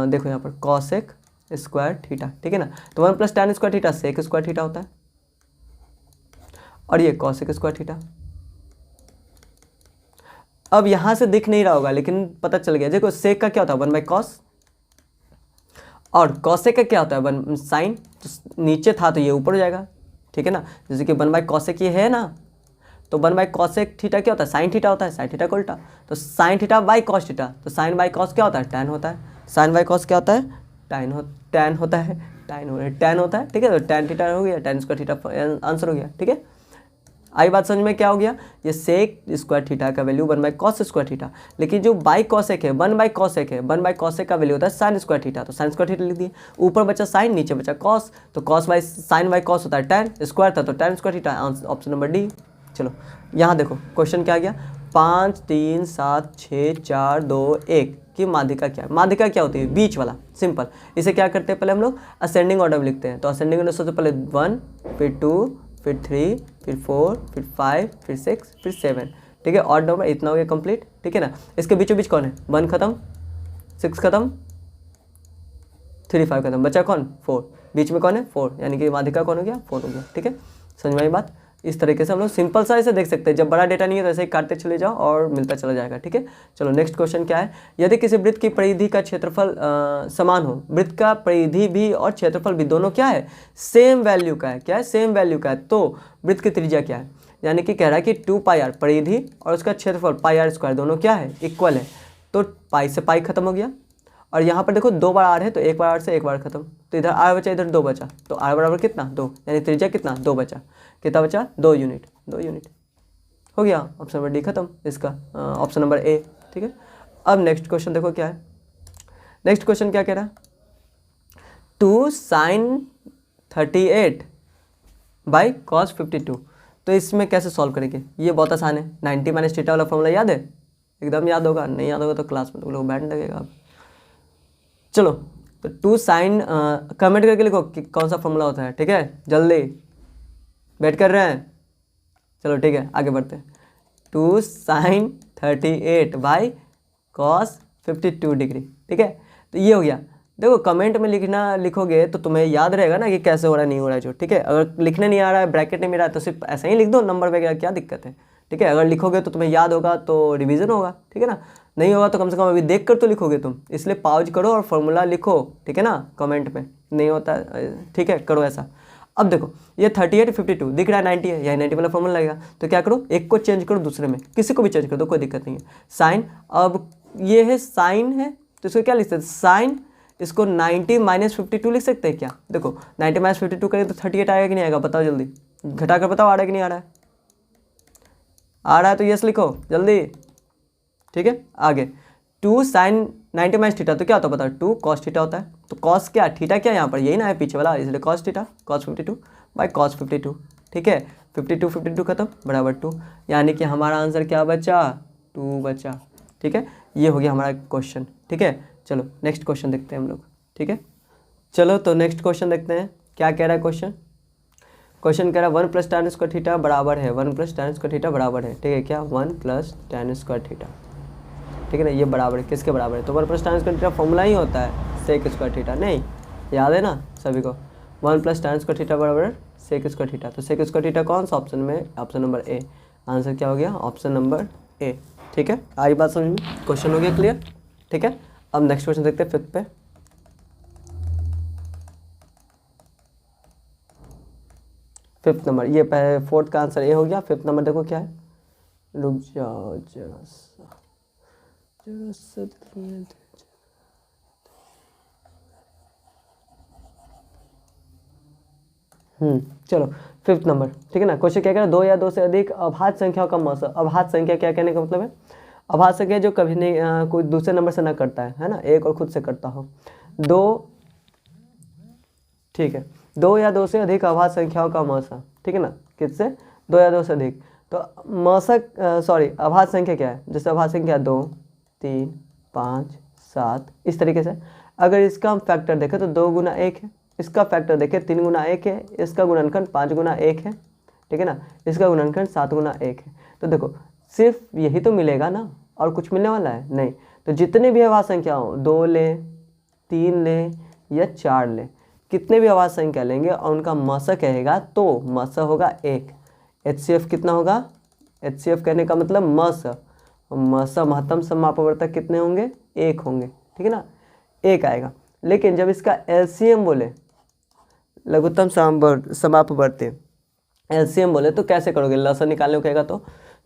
देखो यहाँ पर cosec² थीटा, ठीक है ना। तो 1 + tan² थीटा sec² थीटा होता है, और ये cosec² थीटा। अब यहाँ से दिख नहीं रहा होगा लेकिन पता चल गया, देखो सेक का क्या होता है 1/cos, और कॉसेक का क्या होता है 1 sin, तो नीचे था तो ये ऊपर हो जाएगा, ठीक है ना। जैसे कि 1/cosec ये है ना, तो 1/cosec थीटा क्या होता है sin थीटा होता है, sin थीटा को उल्टा, तो sin theta by cos theta, तो sin/cos क्या होता है tan होता है, sin/cos क्या होता है tan होता है, tan होता है, ठीक है। तो tan थीटा हो गया, tan² थीटा आंसर हो गया, ठीक है। आई बात समझ में, क्या हो गया, ये sec² थीटा का वैल्यू 1/cos² थीटा, लेकिन जो बाई कॉसेक है 1/cosec है, 1/cosec का वैल्यू होता है sin² थीटा, तो sin² थीटा लिख दिए, ऊपर बचा sin नीचे बचा cos, तो sin/cos होता है tan स्क्वायर था तो tan² theta, option number D. चलो यहाँ देखो क्वेश्चन क्या आ गया, 5 3 7 6 4 2 1 की माध्यिका क्या है, माध्यिका क्या होती है बीच वाला, सिंपल। इसे क्या करते हैं, पहले हम लोग असेंडिंग ऑर्डर में लिखते हैं, तो असेंडिंग ऑर्डर सबसे पहले 1 फिर 2 फिर 3 फिर 4 फिर 5 फिर 6 फिर 7, ठीक है। ऑड नंबर इतना हो गया कंप्लीट, ठीक है ना। इसके बीचों बीच कौन है, 1 खत्म 6 खत्म 3 5 खत्म, बचा कौन 4, बीच में कौन है 4, यानी कि माध्यिका कौन हो गया 4 हो गया, ठीक है। समझ में आई बात, इस तरीके से हम लोग सिंपल सा इसे देख सकते हैं, जब बड़ा डेटा नहीं है तो ऐसे ही काटते चले जाओ और मिलता चला जाएगा, ठीक है। चलो नेक्स्ट क्वेश्चन क्या है, यदि किसी वृत्त की परिधि का क्षेत्रफल समान हो, वृत्त का परिधि भी और क्षेत्रफल भी दोनों क्या है सेम वैल्यू का है, क्या है सेम वैल्यू का है, तो वृत्त की त्रिज्या क्या है, यानी कि कह रहा है कि 2πr परिधि और उसका क्षेत्रफल πr² दोनों क्या है इक्वल है, तो पाई से पाई खत्म हो गया, और यहाँ पर देखो 2 बार आर है तो 1 बार आर से 1 बार खत्म, तो इधर आर बचा इधर 2 बचा, तो आर बराबर कितना 2, यानी त्रिज्या कितना 2 बचा, कितना बचा 2 यूनिट, 2 यूनिट हो गया, ऑप्शन नंबर डी खत्म इसका, ऑप्शन नंबर ए, ठीक है। अब नेक्स्ट क्वेश्चन देखो क्या है, नेक्स्ट क्वेश्चन क्या कह रहा है, 2 sin 38 बाई cos 52, तो इसमें कैसे सॉल्व करेंगे, ये बहुत आसान है, 90 - थीटा वाला फॉर्मूला याद है, एकदम याद होगा, नहीं याद होगा तो क्लास में तो लोग बैठ लगेगा अब। चलो तो 2 sin कमेंट करके लिखो कि कौन सा फॉर्मूला होता है, ठीक है, जल्दी वेट कर रहे हैं। चलो ठीक है आगे बढ़ते हैं, 2 sin 38 बाई cos 52 डिग्री, ठीक है। तो ये हो गया, देखो कमेंट में लिखोगे तो तुम्हें याद रहेगा ना कि कैसे हो रहा है नहीं हो रहा है जो, ठीक है। अगर लिखने नहीं आ रहा है, ब्रैकेट नहीं मिल रहा है तो सिर्फ ऐसा ही लिख दो नंबर वगैरह, क्या दिक्कत है, ठीक है। अगर लिखोगे तो तुम्हें याद होगा तो रिवीजन होगा, ठीक है ना, नहीं होगा तो कम से कम अभी देख कर तो लिखोगे तुम, इसलिए पॉज करो और फॉर्मूला लिखो, ठीक है ना, कमेंट में नहीं होता ठीक है, करो ऐसा। अब देखो ये 38 52 दिख रहा है 90 है, यही 90 वाला फॉर्मूला लगेगा, तो क्या करो एक को चेंज करो दूसरे में, किसी को भी चेंज कर दो कोई दिक्कत नहीं है। साइन, अब ये है साइन है तो इसको क्या लिख सकते हैं साइन, इसको 90 - 52 लिख सकते हैं क्या, देखो 90 - 52 करें तो 38 आएगा कि नहीं आएगा, बताओ जल्दी, घटा कर बताओ आ रहा है कि नहीं आ रहा है, आ रहा है तो यस लिखो जल्दी, ठीक है। आगे 2 sin 90 - थीटा तो क्या होता है बताओ 2 cos थीटा होता है, तो cos क्या थीटा क्या यहाँ पर यही ना है पीछे वाला, इसलिए cos theta cos 52 by cos 52, ठीक है। 52 52 खत्म बराबर 2, यानी कि हमारा आंसर क्या बचा 2 बचा, ठीक है। ये हो गया हमारा क्वेश्चन, ठीक है। चलो नेक्स्ट क्वेश्चन देखते हैं हम लोग, ठीक है। चलो तो नेक्स्ट क्वेश्चन देखते हैं क्या कह रहा है क्वेश्चन, क्वेश्चन कह रहा है 1 + tan² थीटा बराबर है, 1 + tan² थीटा बराबर है, ठीक है, क्या 1 + tan² थीटा, ठीक है ना, ये बराबर है किसके बराबर है, तो 1 + tan² थीटा फॉर्मूला ही होता है sec² थीटा, नहीं याद है ना सभी को, 1 + tan² थीटा बराबर sec² थीटा, तो sec² थीटा कौन सा ऑप्शन में, ऑप्शन नंबर ए, आंसर क्या हो गया ऑप्शन नंबर ए, ठीक है। आई बात समझ में, क्वेश्चन हो गया क्लियर, ठीक है। अब नेक्स्ट क्वेश्चन देखते हैं 5th पे। फिफ्थ नंबर, ये 4th का आंसर ए हो गया। 5th नंबर देखो क्या है, रुक जाओ जरा सा चलो 5th नंबर, ठीक है ना। क्वेश्चन क्या कह रहा है, 2 या 2 से अधिक अभाज्य संख्याओं का मौसा। अभाज्य संख्या क्या कहने का मतलब है, अभाज्य संख्या जो कभी नहीं कोई दूसरे नंबर से ना करता है ना, एक और खुद से करता हो। 2, ठीक है, 2 या 2 से अधिक अभाज्य संख्याओं का मौसा, ठीक है ना। किससे, 2 या 2 से अधिक। तो मौसक सॉरी अभाज्य संख्या क्या है, जैसे अभाज्य संख्या 2, 3, 5, 7 इस तरीके से। अगर इसका हम फैक्टर देखें तो 2 गुना 1 है, इसका फैक्टर देखें 3 गुना 1 है, इसका गुणनखंड 5 गुना 1 है, ठीक है ना, इसका गुणनखंड 7 गुना 1 है। तो देखो सिर्फ यही तो मिलेगा ना, और कुछ मिलने वाला है नहीं। तो जितने भी अभाज्य संख्या हो, 2 ले, 3 ले या 4 ले, कितने भी अभाज्य संख्या लेंगे और उनका मौसा कहेगा तो मौसा होगा 1। HCF कितना होगा, HCF कहने का मतलब मौसा, मौसा महत्तम समापवर्तक कितने होंगे, 1 होंगे, ठीक है ना, 1 आएगा। लेकिन जब इसका LCM बोले, लघुत्तम समापवर्ती LCM बोले, तो कैसे करोगे, लसा निकालने को कहेगा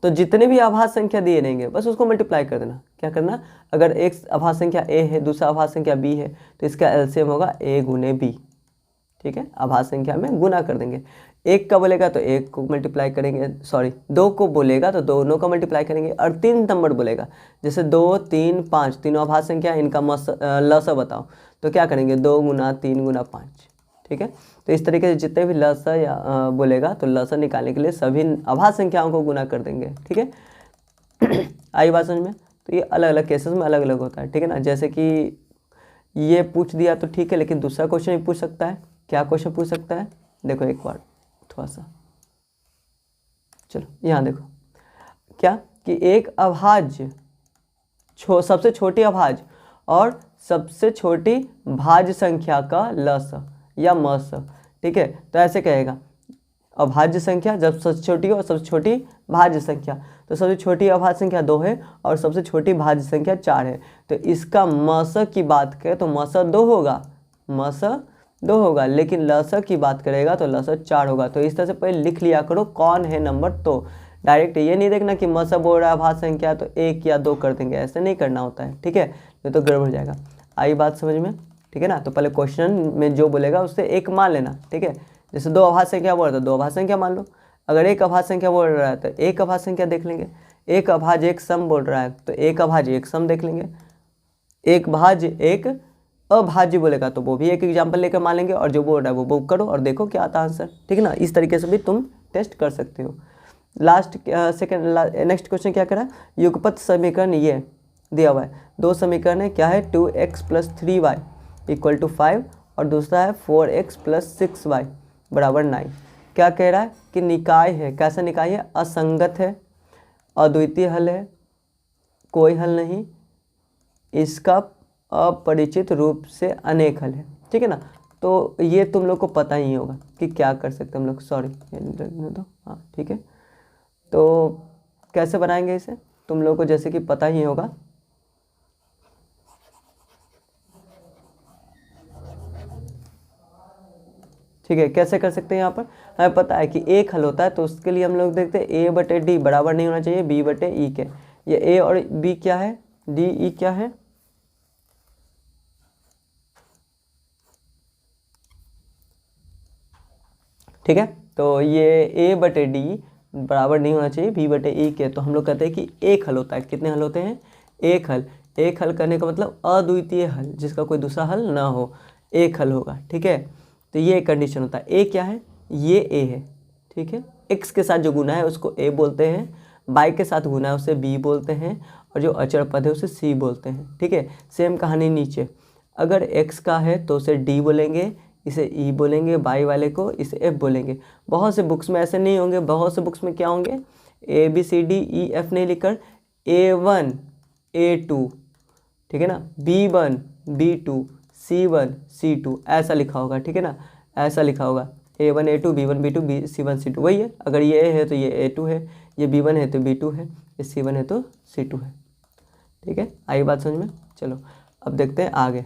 तो जितने भी अभाज्य संख्या दिए रहेंगे बस उसको मल्टीप्लाई कर देना। क्या करना, अगर एक अभाज्य संख्या A है, दूसरा अभाज्य संख्या B है, तो इसका LCM होगा A गुने B, ठीक है, अभाज्य संख्या में गुना कर देंगे। 1 का बोलेगा तो 1 को मल्टीप्लाई करेंगे, सॉरी 2 को बोलेगा तो दोनों का मल्टीप्लाई करेंगे। और 3 नंबर बोलेगा, जैसे 2, 3, 5 तीनों अभाज्य संख्या, इनका लसा बताओ, तो क्या करेंगे, 2 गुना 3 गुना 5, ठीक है। तो इस तरीके से जितने भी लसा या बोलेगा तो लसा निकालने के लिए सभी अभाज्य संख्याओं को गुना कर देंगे, ठीक है। आई बात समझ में। तो ये अलग अलग केसेस में अलग अलग होता है, ठीक है ना। जैसे कि ये पूछ दिया तो ठीक है, लेकिन दूसरा क्वेश्चन भी पूछ सकता है। क्या क्वेश्चन पूछ सकता है, देखो एक बार थोड़ा सा, चलो यहाँ देखो क्या, कि एक अभाज्य सबसे छोटी अभाज्य और सबसे छोटी भाज्य संख्या का लसा या मस, ठीक है। तो ऐसे कहेगा, अभाज्य संख्या जब सबसे छोटी हो और सबसे छोटी भाज्य संख्या, तो सबसे छोटी अभाज्य संख्या 2 है और सबसे छोटी भाज्य संख्या 4 है। तो इसका मस की बात करें तो मस 2 होगा, मस 2 होगा, लेकिन लसा की बात करेगा तो लसा 4 होगा। तो इस तरह से पहले लिख लिया करो कौन है नंबर, तो डायरेक्ट ये नहीं देखना कि मसा बोल रहा है भाज्य संख्या तो 1 या 2 कर देंगे, ऐसे नहीं करना होता है, ठीक है, ये तो गड़बड़ हो जाएगा। आई बात समझ में, ठीक है ना। तो पहले क्वेश्चन में जो बोलेगा उससे 1 मान लेना, ठीक है। जैसे 2 अभाज्य संख्या बोल रहा है तो 2 अभाज्य संख्या मान लो। अगर 1 अभाज्य संख्या बोल रहा है तो 1 अभाज्य संख्या देख लेंगे। 1 अभाज्य 1 सम बोल रहा है तो 1 अभाज्य 1 सम देख लेंगे। 1 भाज्य 1 अभाज्य बोलेगा तो वो भी एक एग्जाम्पल लेकर मान लेंगे, और जो बोल रहा है वो बुक करो और देखो क्या आता है आंसर, ठीक है ना। इस तरीके से भी तुम टेस्ट कर सकते हो। लास्ट सेकेंड नेक्स्ट क्वेश्चन क्या करा, युगपत समीकरण ये दिया हुआ है, 2 समीकरण है, क्या है, 2x + 3y = 5 और दूसरा है 4x + 6y = 9। क्या कह रहा है कि निकाय है, कैसा निकाय है, असंगत है, अद्वितीय हल है, कोई हल नहीं, इसका अपरिचित रूप से अनेक हल है, ठीक है ना। तो ये तुम लोग को पता ही होगा कि क्या कर सकते हम लोग, सॉरी दो, हाँ ठीक है। तो कैसे बनाएंगे इसे, तुम लोग को जैसे कि पता ही होगा, ठीक है। कैसे कर सकते हैं, यहाँ पर हमें पता है कि एक हल होता है, तो उसके लिए हम लोग देखते हैं A/D बराबर नहीं होना चाहिए B/E के। ये A और B क्या है, DE क्या है, ठीक है। तो ये A/D बराबर नहीं होना चाहिए B/E के। तो हम लोग कहते हैं कि एक हल होता है, कितने हल होते हैं, एक हल। एक हल करने का मतलब अद्वितीय हल, जिसका कोई दूसरा हल ना हो, एक हल होगा, ठीक है। तो ये कंडीशन होता है। A क्या है, ये A है, ठीक है। X के साथ जो गुना है उसको A बोलते हैं, Y के साथ गुना है उसे B बोलते हैं, और जो अचर पद है उसे C बोलते हैं, ठीक है। सेम कहानी नीचे, अगर X का है तो उसे D बोलेंगे, इसे E बोलेंगे, Y वाले को इसे F बोलेंगे। बहुत से बुक्स में ऐसे नहीं होंगे, बहुत से बुक्स में क्या होंगे, ABCDEF नहीं लिखकर A1 A2, ठीक है ना, B1 B2 C1 C2 ऐसा लिखा होगा, ठीक है ना, ऐसा लिखा होगा A1 A2 B1 B2 C1 C2, वही है। अगर ये A है तो ये A2 है, ये B1 है तो B2 है, ये C1 है तो C2 है, ठीक है। आई बात समझ में। चलो अब देखते हैं आगे।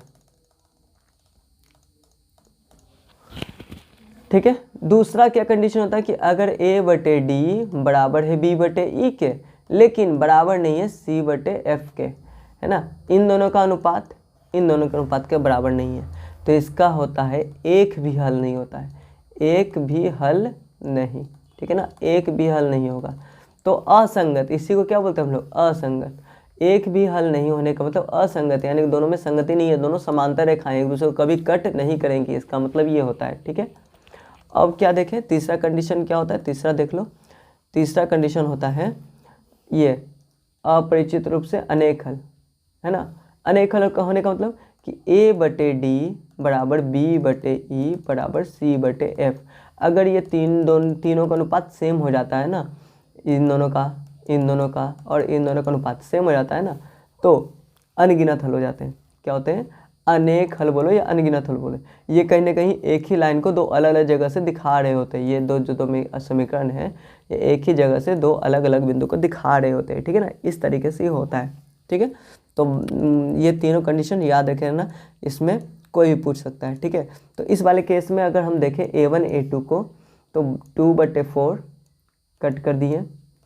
ठीक है, दूसरा क्या कंडीशन होता है कि अगर a बटे डी बराबर है b बटे ई के, लेकिन बराबर नहीं है c बटे एफ के, है ना, इन दोनों का अनुपात के बराबर नहीं है, तो इसका होता है एक भी हल नहीं होता है, एक भी हल नहीं। ठीक है ना, एक भी हल नहीं होगा तो असंगत, इसी को क्या बोलते हैं हम लोग, असंगत। एक भी हल नहीं होने का मतलब असंगत, यानी कि दोनों में संगति नहीं है, दोनों समांतर रेखाएं एक दूसरे को कभी कट नहीं करेंगी, इसका मतलब ये होता है। ठीक है, अब क्या देखें, तीसरा कंडीशन क्या होता है, तीसरा देख लो। तीसरा कंडीशन होता है ये अपरिचित रूप से अनेक हल, है ना। अनेक हल होने का मतलब कि a बटे डी बराबर b बटे ई बराबर c बटे f। अगर ये तीनों का अनुपात सेम हो जाता है ना, इन दोनों का और इन दोनों का अनुपात सेम हो जाता है ना, तो अनगिनत हल हो जाते हैं। क्या होते हैं, अनेक हल बोलो या अनगिनत हल बोलो, ये कहीं ना कहीं एक ही लाइन को दो अलग अलग जगह से दिखा रहे होते हैं। ये दो समीकरण है, ये एक ही जगह से दो अलग अलग बिंदु को दिखा रहे होते हैं। ठीक है ना, इस तरीके से ही होता है। ठीक है, तो ये तीनों कंडीशन याद रखें ना, इसमें कोई भी पूछ सकता है। ठीक है, तो इस वाले केस में अगर हम देखें a1 a2 को, तो 2/4 कट कर दिए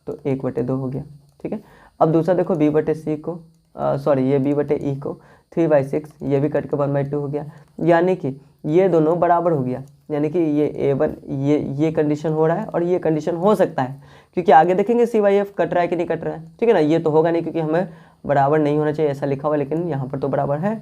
तो 1/2 हो गया। ठीक है, अब दूसरा देखो b बटे सी को, सॉरी ये b बटे ई को 3/6, ये भी कट के 1/2 हो गया, यानी कि ये दोनों बराबर हो गया, यानी कि ये a1 ये कंडीशन हो रहा है और ये कंडीशन हो सकता है, क्योंकि आगे देखेंगे c/f कट रहा है कि नहीं कट रहा है। ठीक है ना, ये तो होगा नहीं क्योंकि हमें बराबर नहीं होना चाहिए ऐसा लिखा हुआ, लेकिन यहाँ पर तो बराबर है।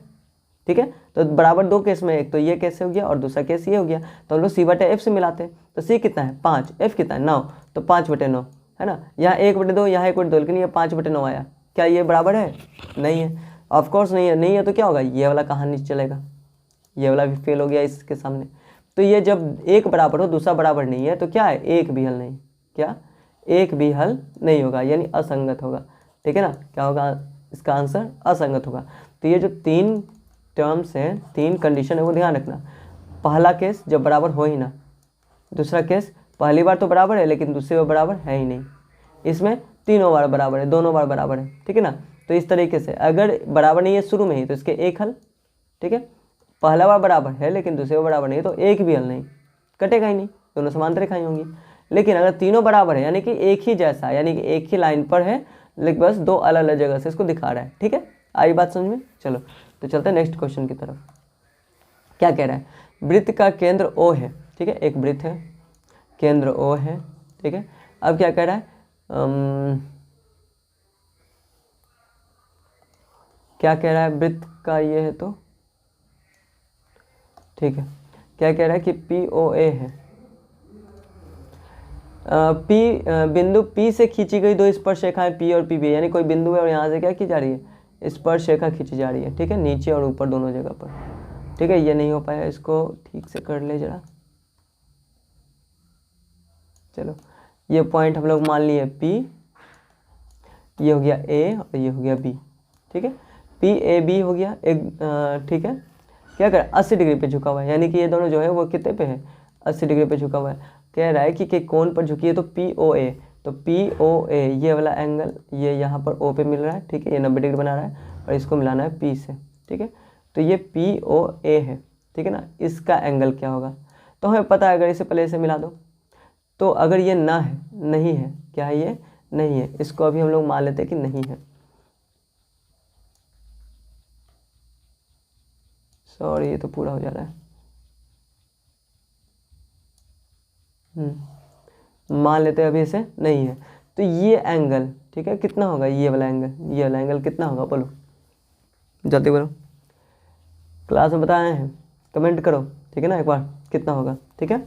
ठीक है, तो बराबर दो केस में, एक तो ये केस हो गया और दूसरा केस ये हो गया, तो हम लोग c/f से मिलाते हैं। तो c कितना है 5, f कितना है 9, तो 5/9 है ना, यहाँ 1/2 यहाँ 1/2, लेकिन ये 5/9 आया। क्या ये बराबर है, नहीं है, ऑफकोर्स नहीं है। नहीं है तो क्या होगा, ये वाला कहानी चलेगा, ये वाला भी फेल हो गया इसके सामने। तो ये जब एक बराबर हो दूसरा बराबर नहीं है तो क्या है, एक भी हल नहीं, क्या एक भी हल नहीं होगा, यानी असंगत होगा। ठीक है ना, क्या होगा इसका आंसर, असंगत होगा। तो ये जो तीन टर्म्स हैं, तीन कंडीशन है, वो ध्यान रखना। पहला केस जब बराबर हो ही ना, दूसरा केस पहली बार तो बराबर है लेकिन दूसरी बार बराबर है ही नहीं, इसमें तीनों बार बराबर है, दोनों बार बराबर है। ठीक है ना, तो इस तरीके से अगर बराबर नहीं है शुरू में ही तो इसके एक हल। ठीक है, पहला बार बराबर है लेकिन दूसरे बार बराबर नहीं तो एक भी हल नहीं, कटेगा ही नहीं, दोनों समांतर रेखाएं होंगी। लेकिन अगर तीनों बराबर है यानी कि एक ही जैसा, यानी कि एक ही लाइन पर है लेकिन बस दो अलग अलग जगह से इसको दिखा रहा है। ठीक है, आई बात समझ में। चलो तो चलते हैं नेक्स्ट क्वेश्चन की तरफ। क्या कह रहा है, वृत्त का केंद्र O है। ठीक है, एक वृत्त है, केंद्र O है। ठीक है, अब क्या कह रहा है, क्या कह रहा है, वृत्त का ये है तो ठीक है, क्या कह रहा है कि POA है, बिंदु P से खींची गई दो स्पर्श रेखाएं P और PB, यानी कोई बिंदु है और यहाँ से क्या की जा रही है, स्पर्श रेखा खींची जा रही है। ठीक है, नीचे और ऊपर दोनों जगह पर। ठीक है, ये नहीं हो पाया, इसको ठीक से कर ले जरा। चलो ये पॉइंट हम लोग मान लिए P, ये हो गया A और ये हो गया B। ठीक है, PAB हो गया एक। ठीक है, क्या कर 80 डिग्री पे झुका हुआ है, यानी कि ये दोनों जो है वो कितने पे है, 80 डिग्री पे झुका हुआ है। कह रहा है कि कौन पर झुकी है, तो POA, तो POA ये वाला एंगल ये यहाँ पर O पे मिल रहा है। ठीक है, ये 90 डिग्री बना रहा है और इसको मिलाना है P से। ठीक है, तो ये POA है। ठीक है ना, इसका एंगल क्या होगा, तो हमें पता है, अगर इसे पहले से मिला दो तो अगर ये ना है, नहीं है, क्या है ये नहीं है, इसको अभी हम लोग मान लेते हैं कि नहीं है। सॉरी ये तो पूरा हो जा रहा है, मान लेते हैं अभी इसे नहीं है। तो ये एंगल ठीक है कितना होगा, ये वाला एंगल कितना होगा, बोलो जल्दी बोलो, क्लास में बताए हैं, कमेंट करो। ठीक है ना, एक बार कितना होगा। ठीक है,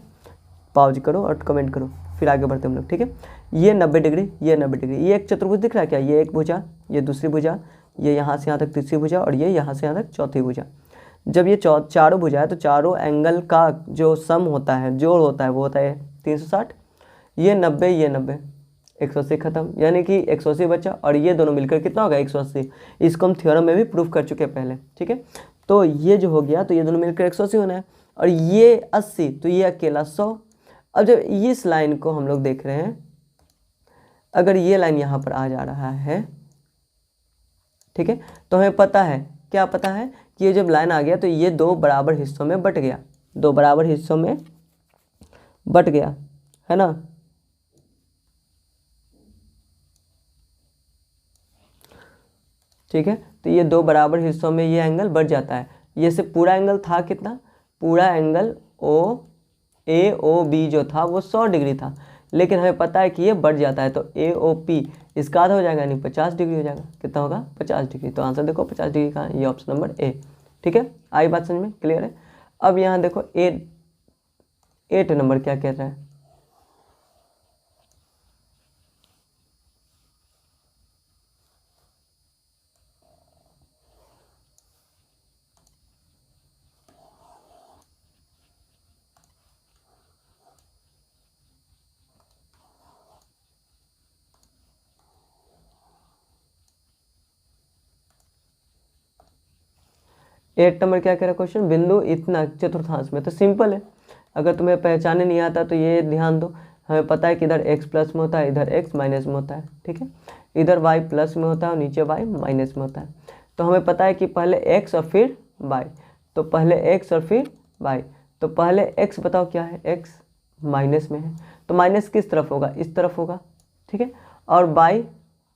पॉज करो और कमेंट करो, फिर आगे बढ़ते हम लोग। ठीक है, ये 90 डिग्री, ये 90 डिग्री, ये एक चतुर्भुज दिख रहा है क्या, ये एक भुजा, ये दूसरी भुजा, ये यहाँ से यहाँ तक तीसरी भुजा और ये यहाँ से यहाँ तक चौथी भुजा। जब ये चारों भुजा है तो चारों एंगल का जो सम होता है, जोड़ होता है, वो होता है 360। ये 90, ये 90, 180 खत्म, यानी कि 180 बचा और ये दोनों मिलकर कितना होगा 180। इसको हम थ्योरम में भी प्रूफ कर चुके हैं पहले। ठीक है, तो ये जो हो गया तो ये दोनों मिलकर 180 होना है और ये 80, तो ये अकेला 100। अब जब इस लाइन को हम लोग देख रहे हैं, अगर ये लाइन यहाँ पर आ जा रहा है, ठीक है, तो हमें पता है क्या पता है कि ये जब लाइन आ गया तो ये दो बराबर हिस्सों में बट गया, दो बराबर हिस्सों में बट गया, है ना। ठीक है, तो ये दो बराबर हिस्सों में ये एंगल बढ़ जाता है। ये से पूरा एंगल था कितना, पूरा एंगल AOB जो था वो 100 डिग्री था, लेकिन हमें पता है कि ये बढ़ जाता है, तो AOP इसका आधा हो जाएगा, यानी 50 डिग्री हो जाएगा। कितना होगा, 50 डिग्री। तो आंसर देखो 50 डिग्री का, ये ऑप्शन नंबर ए। ठीक है, आई बात समझ में, क्लियर है। अब यहाँ देखो 8 नंबर क्या कह रहा है, एट नंबर क्या कह रहा है क्वेश्चन, बिंदु इतना चतुर्थांश में। तो सिंपल है, अगर तुम्हें पहचाने नहीं आता तो ये ध्यान दो, हमें पता है कि इधर x प्लस में होता है, इधर x माइनस में होता है। ठीक है, इधर y प्लस में होता है और नीचे y माइनस में होता है। तो हमें पता है कि पहले x और फिर y, तो पहले x और फिर y। तो पहले x बताओ क्या है, x माइनस में है, तो माइनस किस तरफ होगा, इस तरफ होगा। ठीक है, और y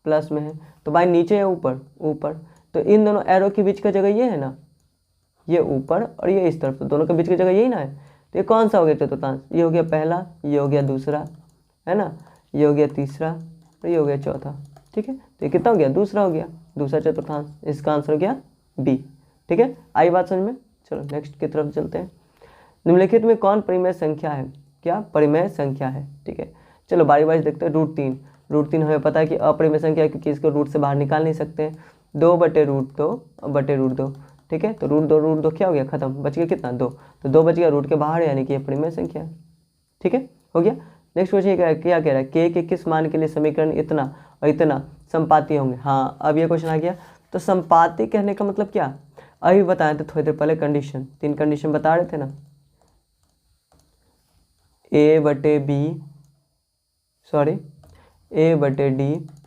प्लस में है, तो y नीचे या ऊपर, ऊपर। तो इन दोनों एरो के बीच का जगह ये है ना, ये ऊपर और ये इस तरफ, तो दोनों के बीच की जगह यही ना है। तो ये कौन सा हो गया चतुर्थांश, ये हो गया पहला, ये हो गया दूसरा, है ना, ये हो गया तीसरा और ये हो गया चौथा। ठीक है, तो ये कितना हो गया, दूसरा हो गया, दूसरा चतुर्थांश। इसका आंसर हो गया बी। ठीक है, आई बात समझ में। चलो नेक्स्ट की तरफ चलते हैं। निम्नलिखित में कौन परिमेय संख्या है, क्या परिमेय संख्या है। ठीक है, चलो बारी बारी देखते हैं। √3, √3 हमें पता है कि अपरिमेय संख्या है, क्योंकि इसको रूट से बाहर निकाल नहीं सकते हैं। 2/√2 ठीक है, तो √2 क्या हो गया, खत्म, बच गया कितना, 2। तो 2 बच गया, रूट के बाहर है, यानी कि ये परिमेय संख्या है। ठीक है, हो गया। नेक्स्ट क्वेश्चन क्या कह रहा है, के किस मान के लिए समीकरण इतना और इतना संपाती होंगे। हाँ, अब ये क्वेश्चन आ गया। तो संपाती कहने का मतलब क्या, अभी बताए थे थोड़ी देर पहले, कंडीशन, 3 कंडीशन बता रहे थे ना, A/D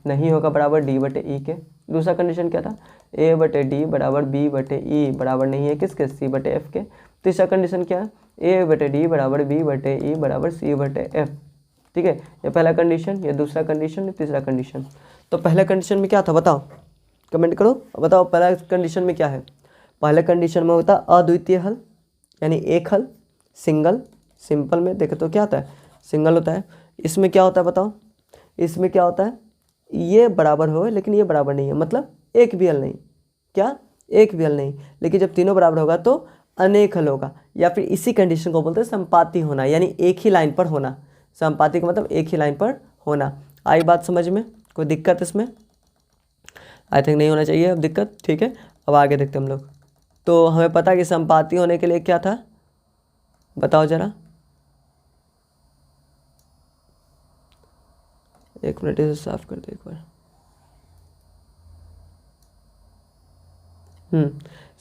नहीं होगा बराबर D/E के। दूसरा कंडीशन क्या था, A/D बराबर B/E बराबर नहीं है किसके, C/F के। तीसरा कंडीशन क्या है, A/D बराबर B/E बराबर C/F। ठीक है, ये पहला कंडीशन, ये दूसरा कंडीशन, ये तीसरा कंडीशन। तो पहले कंडीशन में क्या था बताओ, कमेंट करो, बताओ पहला कंडीशन में क्या है। पहले कंडीशन में होता अद्वितीय हल, यानी एक हल, सिंगल। सिंपल में देखे तो क्या होता है, सिंगल होता है। इसमें क्या होता है बताओ, इसमें क्या होता है, ये बराबर हो लेकिन ये बराबर नहीं है, मतलब एक भी हल नहीं, क्या, एक भी हल नहीं। लेकिन जब तीनों बराबर होगा तो अनेक हल होगा, या फिर इसी कंडीशन को बोलते हैं संपाती होना, यानी एक ही लाइन पर होना। संपाती का मतलब एक ही लाइन पर होना। आई बात समझ में, कोई दिक्कत इसमें, आई थिंक नहीं होना चाहिए अब दिक्कत। ठीक है, अब आगे देखते हैं हम लोग। तो हमें पता है कि संपाती होने के लिए क्या था, बताओ जरा, एक मिनट इसे साफ कर दे एक बार।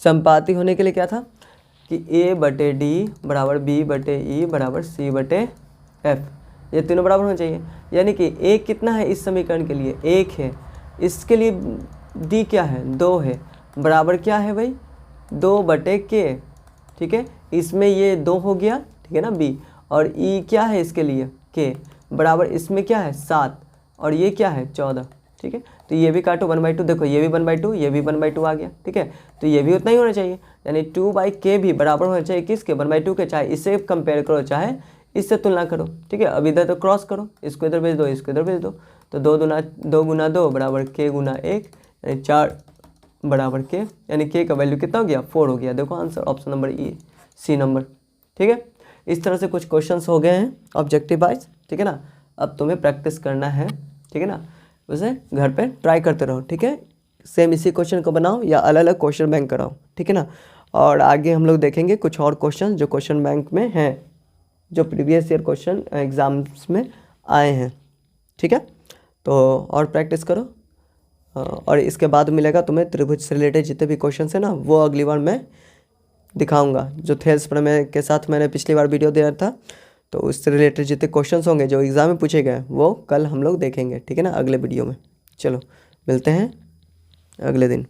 संपाती होने के लिए क्या था कि A/D बराबर B/E बराबर C/F, ये तीनों बराबर होना चाहिए। यानी कि A कितना है इस समीकरण के लिए, 1 है, इसके लिए D क्या है, 2 है, बराबर क्या है भाई, 2/K। ठीक है, इसमें ये 2 हो गया, ठीक है ना, B, और E क्या है इसके लिए, K, बराबर इसमें क्या है 7, और ये क्या है 14। ठीक है, तो ये भी काटो 1/2, देखो ये भी 1/2, ये भी 1/2 आ गया। ठीक है, तो ये भी उतना ही होना चाहिए, यानी 2/K भी बराबर होना चाहिए किसके, 1/2 के। चाहे इससे कंपेयर करो, चाहे इससे तुलना करो। ठीक है, अब इधर तो क्रॉस करो, इसको इधर भेज दो, इसको इधर भेज दो, तो 2 गुना 2 बराबर K गुना 1, यानी 4 बराबर K, यानी K का वैल्यू कितना हो गया, 4 हो गया। देखो answer option number E, C number. ठीक है, इस तरह से कुछ क्वेश्चंस हो गए हैं ऑब्जेक्टिव वाइज। ठीक है ना, अब तुम्हें प्रैक्टिस करना है। ठीक है ना, उसे घर पे ट्राई करते रहो। ठीक है, सेम इसी क्वेश्चन को बनाओ या अलग अलग क्वेश्चन बैंक कराओ। ठीक है ना, और आगे हम लोग देखेंगे कुछ और क्वेश्चन जो क्वेश्चन बैंक में हैं, जो प्रीवियस ईयर क्वेश्चन एग्जाम्स में आए हैं। ठीक है, तो और प्रैक्टिस करो, और इसके बाद मिलेगा तुम्हें त्रिभुज से रिलेटेड जितने भी क्वेश्चन है ना, वो अगली बार मैं दिखाऊंगा। जो थेल्स प्रमेय के साथ मैंने पिछली बार वीडियो दिया था, तो उससे रिलेटेड जितने क्वेश्चंस होंगे जो एग्ज़ाम में पूछे गए, वो कल हम लोग देखेंगे। ठीक है ना, अगले वीडियो में। चलो मिलते हैं अगले दिन।